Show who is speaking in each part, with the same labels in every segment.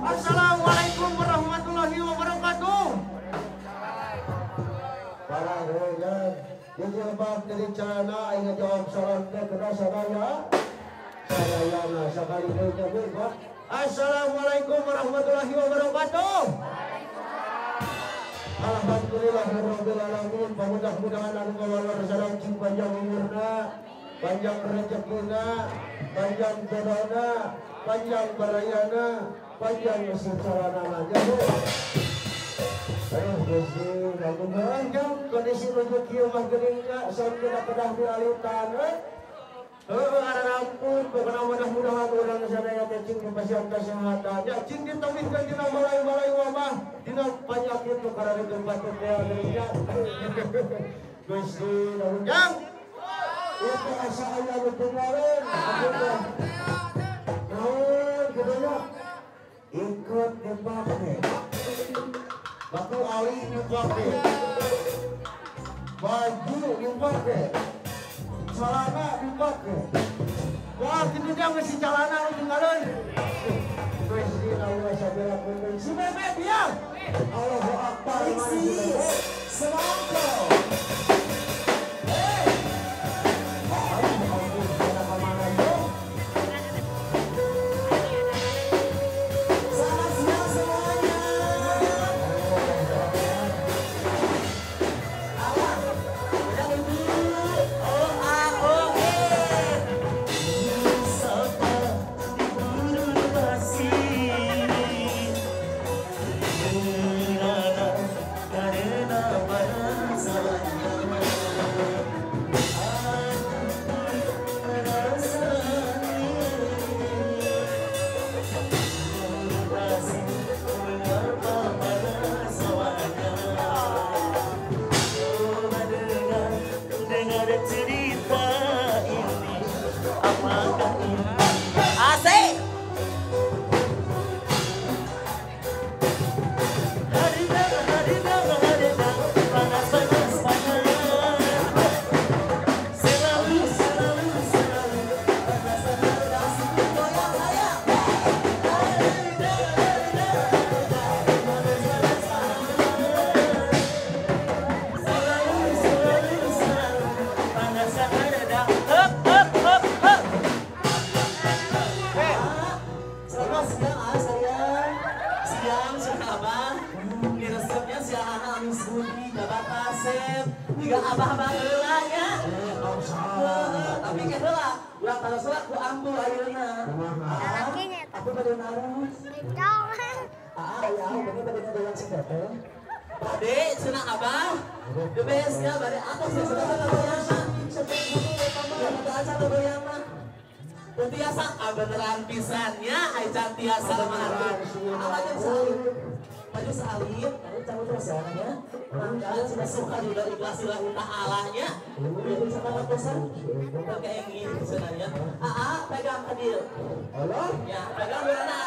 Speaker 1: Assalamualaikum warahmatullahi wabarakatuh. Para royan, dijilbab dari celana ingat jawab salamnya kena sadaya. Sadayana sekali royan berbat. Assalamualaikum warahmatullahi wabarakatuh. Alhamdulillahirabbil alamin. Mudah-mudahan anu kawula sadaya panjang umurna, panjang rezekina, panjang jodohna, panjang barayana, panjang secara aja. Ayo Gusti, lagu panjang kondisi rezeki mah geuning sampai kedah dialitan. Arampun pokona mudah-mudahan urang sadaya teh cing dipasihan kesehatan. Ya cing ditambihkeun dina balai-balai wabah, dina penyakit nu karareukeun batur teh nya. Gusti, panjang. Itu asa aya nu tunggalin. Naon kitu ikut dipake. Baku ali dipake. Baju dipake. Celana dipake. Wah, kitu dia geus celana nu tinggalin. Gusti Allah sabela pun si bebek dia. Allahu akbar. Semangko.
Speaker 2: Asep, juga abah-abah heulanya. Tapi kan heula, ulang tahun sholat ku ambu ayeuna. Aku pada naros. Ya, bener pada ngadoan sing dateng. Bade, cenah abah. The best ya, bade atas ya sudah ngadoan mah. Sampai ngomong acara doyan mah. Tiasa beneran pisannya, Aican tiasa mah. Aja salib. Maju salib, tahu terus ya namanya. Mangga sudah suka juga ikhlas lillahi ta'alanya. Itu sama pesan. Kayak gini sebenarnya. Pegang hadir. Allah. Ya, pegang berana.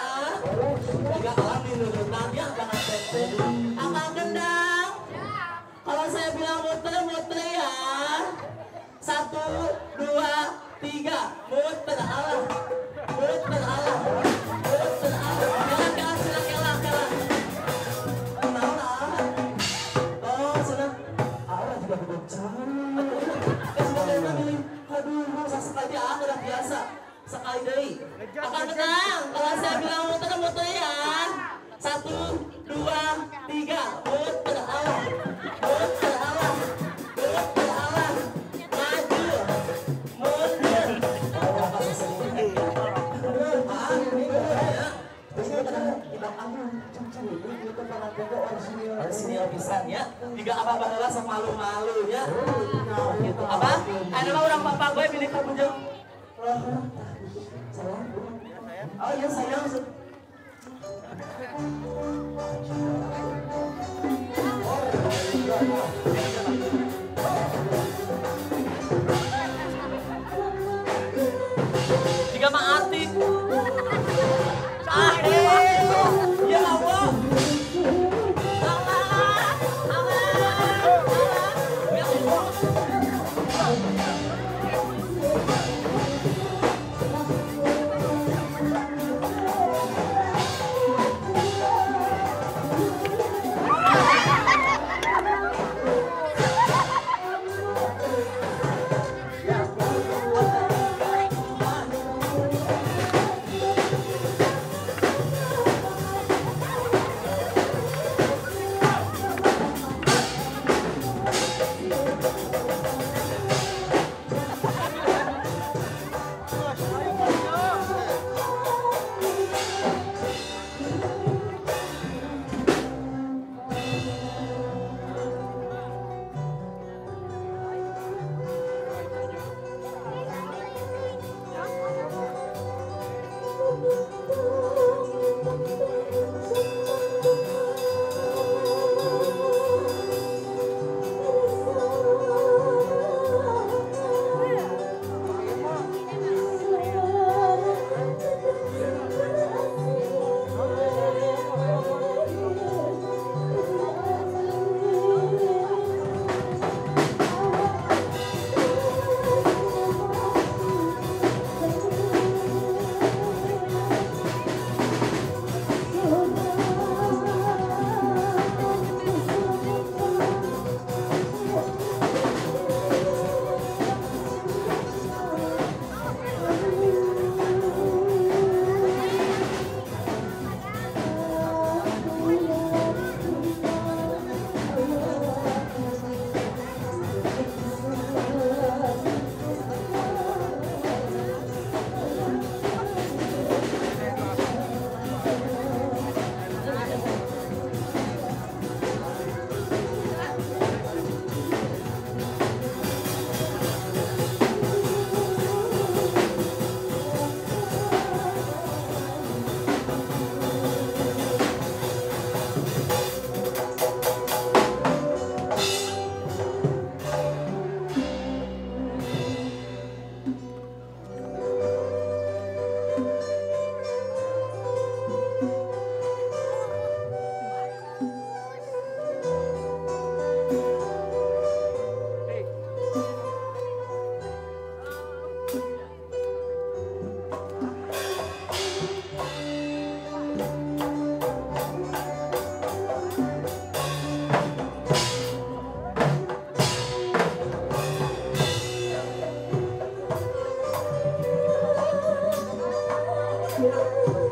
Speaker 2: Pegang alam di nurutannya jangan tete. Akang gendang. Kalau saya bilang muter-muter ya. 1, 2, 3. Muter Allah. Muter Allah. Muter Allah. Jangan silang kelah. Aduh, sekali udah biasa. Sekali deui. Akan tenang. Kalau saya bilang muter ya. 1, 2, 3. Muter Allah. Muter Allah. Muter Allah. Maju. Mundur. Orisinil pisannya. Jika abah baheula sok malu-malunya. Gitu abah. Ada mah urang papa gue pilih ka bujang. Sayang. Oh iya sayang. Jika mah artik. Ya Allah.
Speaker 3: Yeah.